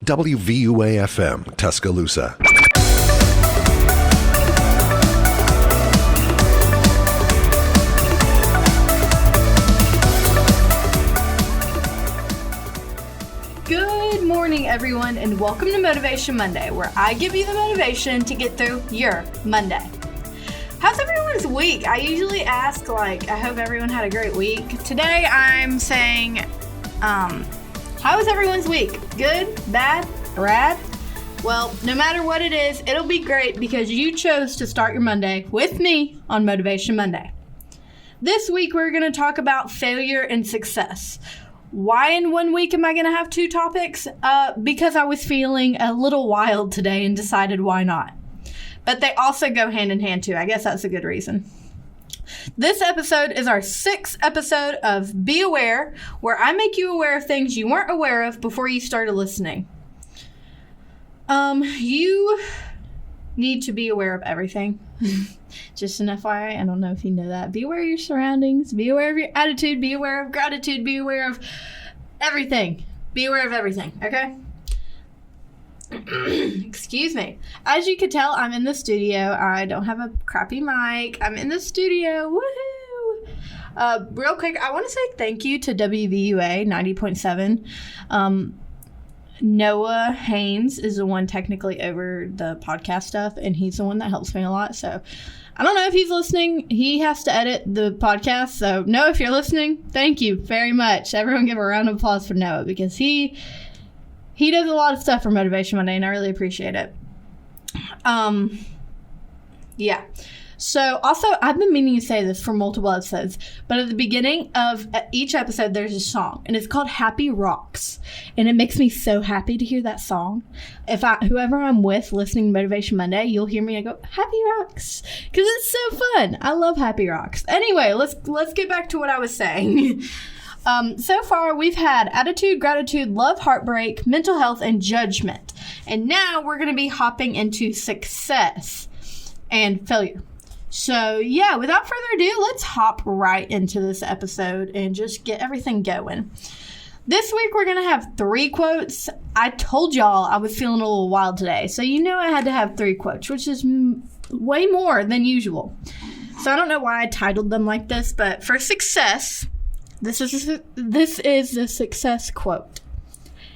WVUA-FM, Tuscaloosa. Good morning, everyone, and welcome to Motivation Monday, where I give you the motivation to get through your Monday. How's everyone's week? I usually ask, I hope everyone had a great week. Today, I'm saying, how was everyone's week? Good? Bad? Rad? Well, no matter what it is, it'll be great because you chose to start your Monday with me on Motivation Monday. This week, we're going to talk about failure and success. Why in 1 week am I going to have two topics? Because I was feeling a little wild today and decided why not. But they also go hand in hand too. I guess that's a good reason. This episode is our 6th episode of Be Aware, where I make you aware of things you weren't aware of before you started listening. You need to be aware of everything. Just an FYI, I don't know if you know that. Be aware of your surroundings. Be aware of your attitude. Be aware of gratitude. Be aware of everything. Be aware of everything, okay? Excuse me. As you can tell, I'm in the studio. I don't have a crappy mic. I'm in the studio. Woohoo! Real quick, I want to say thank you to WVUA 90.7. Noah Haynes is the one technically over the podcast stuff, and he's the one that helps me a lot. So I don't know if he's listening. He has to edit the podcast. So Noah, if you're listening, thank you very much. Everyone give a round of applause for Noah because he does a lot of stuff for Motivation Monday, and I really appreciate it. Yeah. So, also, I've been meaning to say this for multiple episodes, but at the beginning of each episode, there's a song, and it's called Happy Rocks, and it makes me so happy to hear that song. Whoever I'm with listening to Motivation Monday, you'll hear me, I go, Happy Rocks, because it's so fun. I love Happy Rocks. Anyway, let's get back to what I was saying. So far, we've had attitude, gratitude, love, heartbreak, mental health, and judgment. And now we're going to be hopping into success and failure. So, yeah, without further ado, let's hop right into this episode and just get everything going. This week, we're going to have 3 quotes. I told y'all I was feeling a little wild today. So, you know I had to have 3 quotes, which is way more than usual. So, I don't know why I titled them like this, but for success, this is the success quote.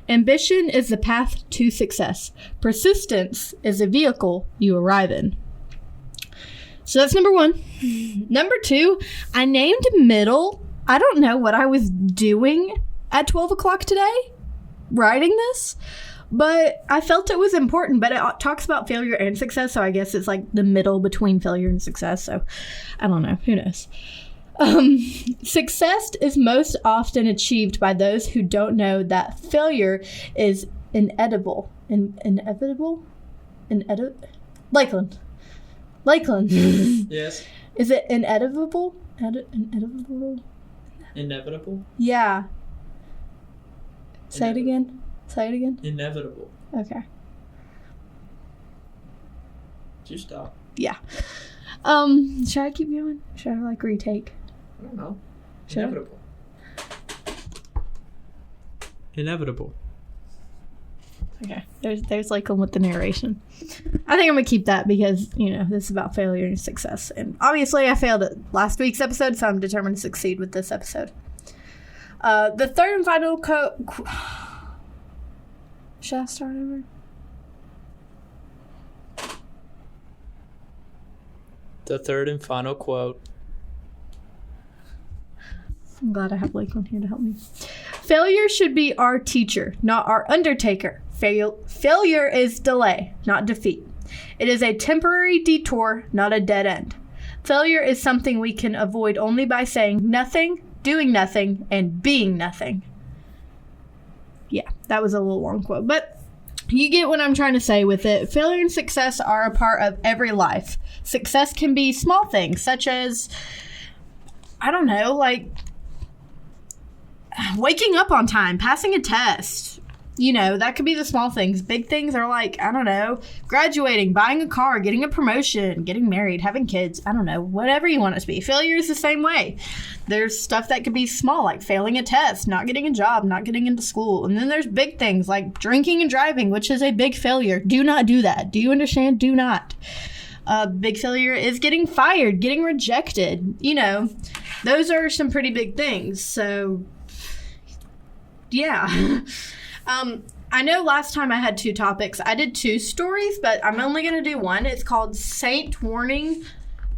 Ambition is the path to success. Persistence is the vehicle you arrive in. So that's number 1. Number 2, I named middle. I don't know what I was doing at 12 o'clock today, writing this, but I felt it was important. But it talks about failure and success, so I guess it's like the middle between failure and success. So I don't know. Who knows? Success is most often achieved by those who don't know that failure is inevitable. Inevitable? Lakeland. Yes. Is it inevitable? Inevitable? Inevitable? Yeah. Say it again. Inevitable. Okay. Did you stop? Yeah. Should I keep going? Should I retake? I don't know. Should Inevitable. Okay. There's Lakeland with the narration. I think I'm going to keep that because, this is about failure and success. And obviously I failed at last week's episode, so I'm determined to succeed with this episode. The third and final quote... Should I start over? The third and final quote. I'm glad I have Lakeland here to help me. Failure should be our teacher, not our undertaker. Failure is delay, not defeat. It is a temporary detour, not a dead end. Failure is something we can avoid only by saying nothing, doing nothing, and being nothing. Yeah, that was a little long quote, but you get what I'm trying to say with it. Failure and success are a part of every life. Success can be small things, such as, I don't know, waking up on time, passing a test, That could be the small things. Big things are like, I don't know, graduating, buying a car, getting a promotion, getting married, having kids. I don't know, whatever you want it to be. Failure is the same way. There's stuff that could be small, like failing a test, not getting a job, not getting into school. And then there's big things like drinking and driving, which is a big failure. Do not do that. Do you understand? Do not. Big failure is getting fired, getting rejected. Those are some pretty big things. So, yeah. I know last time I had 2 topics. I did 2 stories, but I'm only going to do one. It's called Saint Warning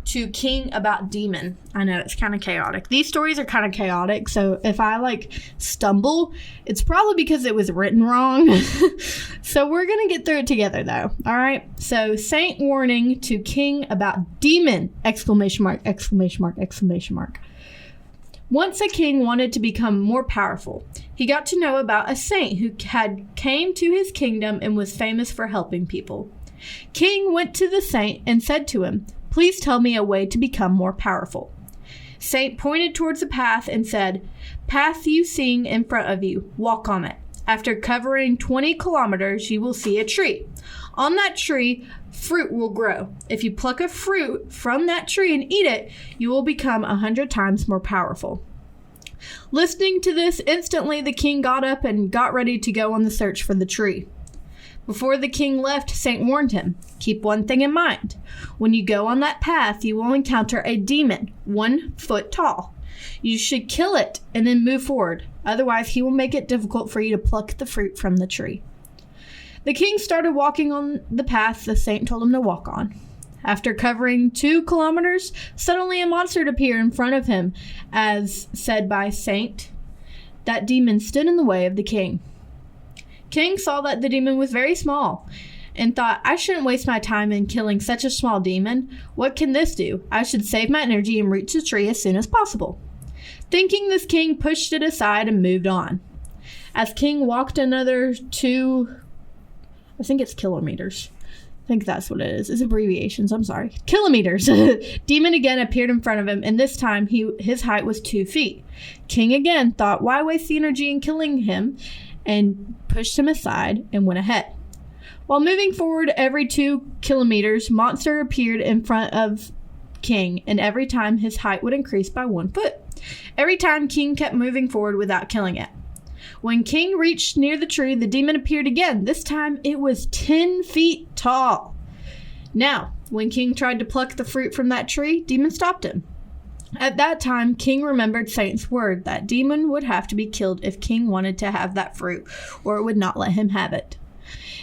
to King About Demon. I know it's kind of chaotic. These stories are kind of chaotic, so if I stumble, it's probably because it was written wrong. So we're going to get through it together though. All right. So Saint Warning to King About Demon! ! Once a king wanted to become more powerful. He got to know about a saint who had came to his kingdom and was famous for helping people. King went to the saint and said to him, "Please tell me a way to become more powerful." Saint pointed towards a path and said, "Path you seeing in front of you, walk on it. After covering 20 kilometers, you will see a tree. On that tree, fruit will grow. If you pluck a fruit from that tree and eat it, you will become 100 times more powerful." Listening to this, instantly the king got up and got ready to go on the search for the tree. Before the king left, Saint warned him, "Keep one thing in mind. When you go on that path, you will encounter a demon 1 foot tall. You should kill it and then move forward. Otherwise, he will make it difficult for you to pluck the fruit from the tree." The king started walking on the path the saint told him to walk on. After covering 2 kilometers, suddenly a monster appeared in front of him. As said by Saint, that demon stood in the way of the king. King saw that the demon was very small and thought, "I shouldn't waste my time in killing such a small demon. What can this do? I should save my energy and reach the tree as soon as possible." Thinking this, king pushed it aside and moved on. As king walked another 2, I think it's kilometers. I think that's what it is. It's abbreviations. I'm sorry. Kilometers. Demon again appeared in front of him, and this time his height was 2 feet. King again thought, why waste the energy in killing him, and pushed him aside and went ahead. While moving forward every 2 kilometers, monster appeared in front of King, and every time his height would increase by 1 foot. Every time King kept moving forward without killing it. When King reached near the tree, the demon appeared again. This time it was 10 feet tall. Now, when King tried to pluck the fruit from that tree, demon stopped him. At that time, King remembered Saint's word that demon would have to be killed if King wanted to have that fruit, or it would not let him have it.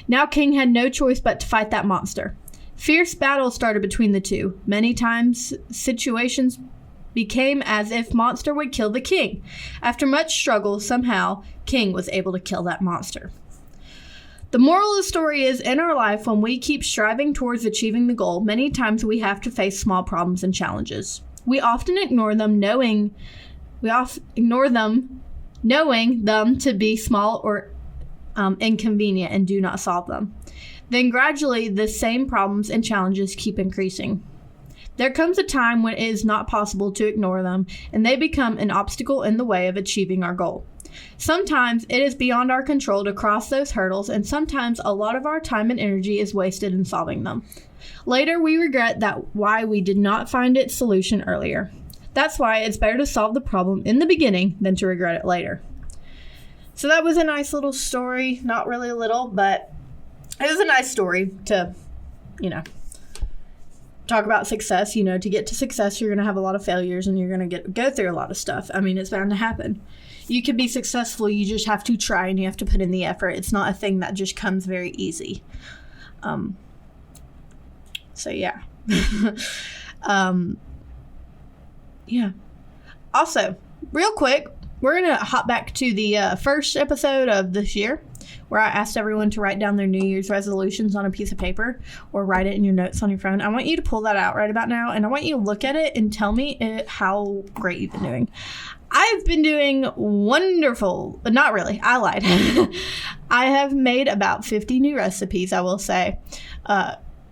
Now King had no choice but to fight that monster. Fierce battle started between the two. Many times, situations became as if monster would kill the king. After much struggle, somehow, King was able to kill that monster. The moral of the story is, in our life, when we keep striving towards achieving the goal, many times we have to face small problems and challenges. We often ignore them, knowing them to be small or inconvenient, and do not solve them. Then gradually, the same problems and challenges keep increasing. There comes a time when it is not possible to ignore them, and they become an obstacle in the way of achieving our goal. Sometimes it is beyond our control to cross those hurdles, and sometimes a lot of our time and energy is wasted in solving them. Later, we regret why we did not find its solution earlier. That's why it's better to solve the problem in the beginning than to regret it later. So that was a nice little story. Not really a little, but it was a nice story to, talk about success. To get to success, you're going to have a lot of failures, and you're going to go through a lot of stuff. It's bound to happen. You can be successful. You just have to try, and you have to put in the effort. It's not a thing that just comes very easy. So yeah. Yeah. Also, real quick, we're going to hop back to the first episode of this year, where I asked everyone to write down their New Year's resolutions on a piece of paper or write it in your notes on your phone. I want you to pull that out right about now, and I want you to look at it and tell me how great you've been doing. I've been doing wonderful. Not really. I lied. I have made about 50 new recipes, I will say.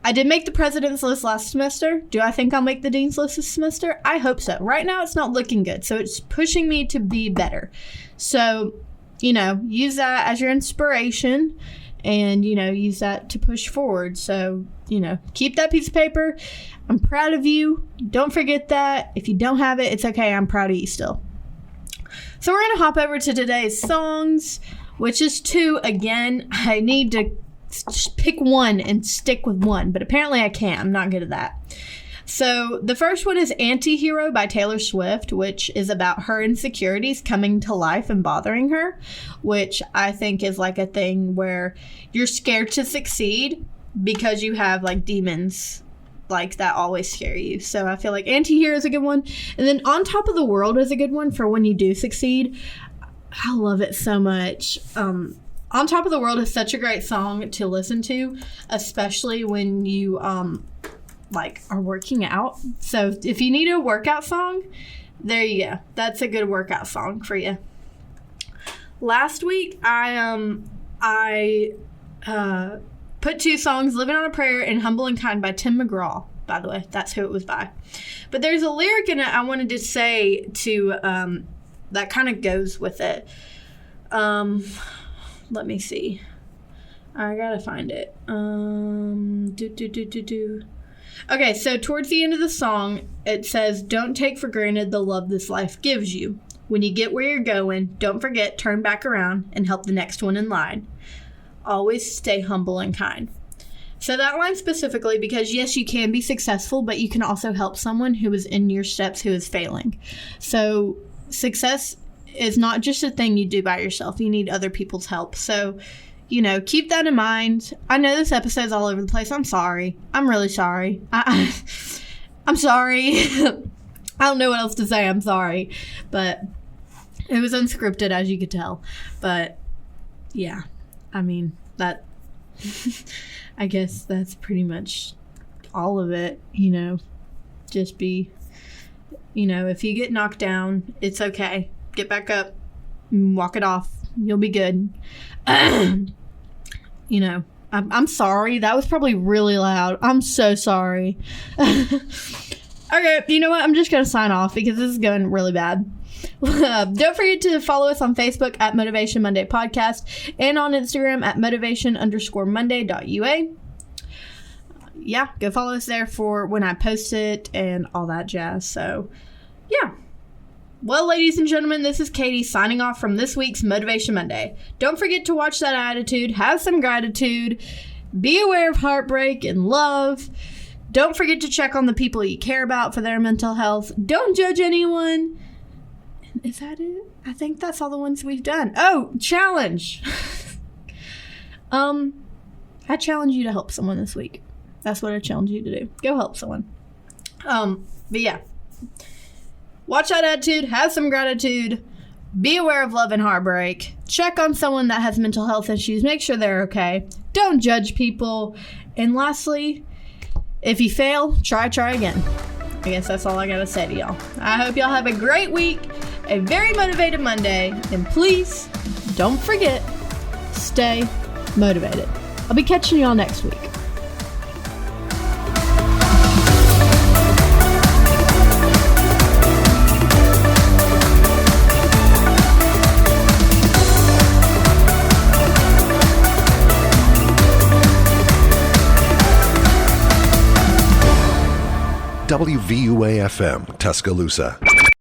I did make the president's list last semester. Do I think I'll make the dean's list this semester? I hope so. Right now, it's not looking good, so it's pushing me to be better. So use that as your inspiration and, use that to push forward. So, keep that piece of paper. I'm proud of you. Don't forget that. If you don't have it, it's okay. I'm proud of you still. So we're going to hop over to today's songs, which is 2 again. I need to pick one and stick with one, but apparently I can't. I'm not good at that. So the first one is Anti-Hero by Taylor Swift, which is about her insecurities coming to life and bothering her, which I think is like a thing where you're scared to succeed because you have like demons like that always scare you. So I feel like Anti-Hero is a good one. And then On Top of the World is a good one for when you do succeed. I love it so much. On Top of the World is such a great song to listen to, especially when you are working out. So if you need a workout song, there you go. That's a good workout song for you. Last week I put 2 songs, Living on a Prayer and Humble and Kind by Tim McGraw, by the way. That's who it was by. But there's a lyric in it I wanted to say to that kind of goes with it. Let me see. I gotta find it. Okay, so towards the end of the song, it says, "Don't take for granted the love this life gives you. When you get where you're going, don't forget, turn back around and help the next one in line. Always stay humble and kind." So that line specifically, because yes, you can be successful, but you can also help someone who is in your steps who is failing. So success is not just a thing you do by yourself. You need other people's help. So, keep that in mind. I know this episode's all over the place. I'm sorry. I'm really sorry. I'm sorry. I don't know what else to say. I'm sorry. But it was unscripted, as you could tell. But, yeah. I mean, that... I guess that's pretty much all of it, Just be... if you get knocked down, it's okay. Get back up. Walk it off. You'll be good. I'm sorry. That was probably really loud. I'm so sorry. Okay, you know what? I'm just going to sign off because this is going really bad. Don't forget to follow us on Facebook at Motivation Monday Podcast and on Instagram at motivation_monday.ua. Yeah, go follow us there for when I post it and all that jazz. So, yeah. Well, ladies and gentlemen, this is Katie signing off from this week's Motivation Monday. Don't forget to watch that attitude, have some gratitude, be aware of heartbreak and love. Don't forget to check on the people you care about for their mental health. Don't judge anyone. Is that it? I think that's all the ones we've done. Oh, challenge. I challenge you to help someone this week. That's what I challenge you to do. Go help someone. But yeah. Watch that attitude, have some gratitude, be aware of love and heartbreak, check on someone that has mental health issues, make sure they're okay, don't judge people, and lastly, if you fail, try again. I guess that's all I gotta say to y'all. I hope y'all have a great week, a very motivated Monday, and please, don't forget, stay motivated. I'll be catching y'all next week. WVUA-FM, Tuscaloosa.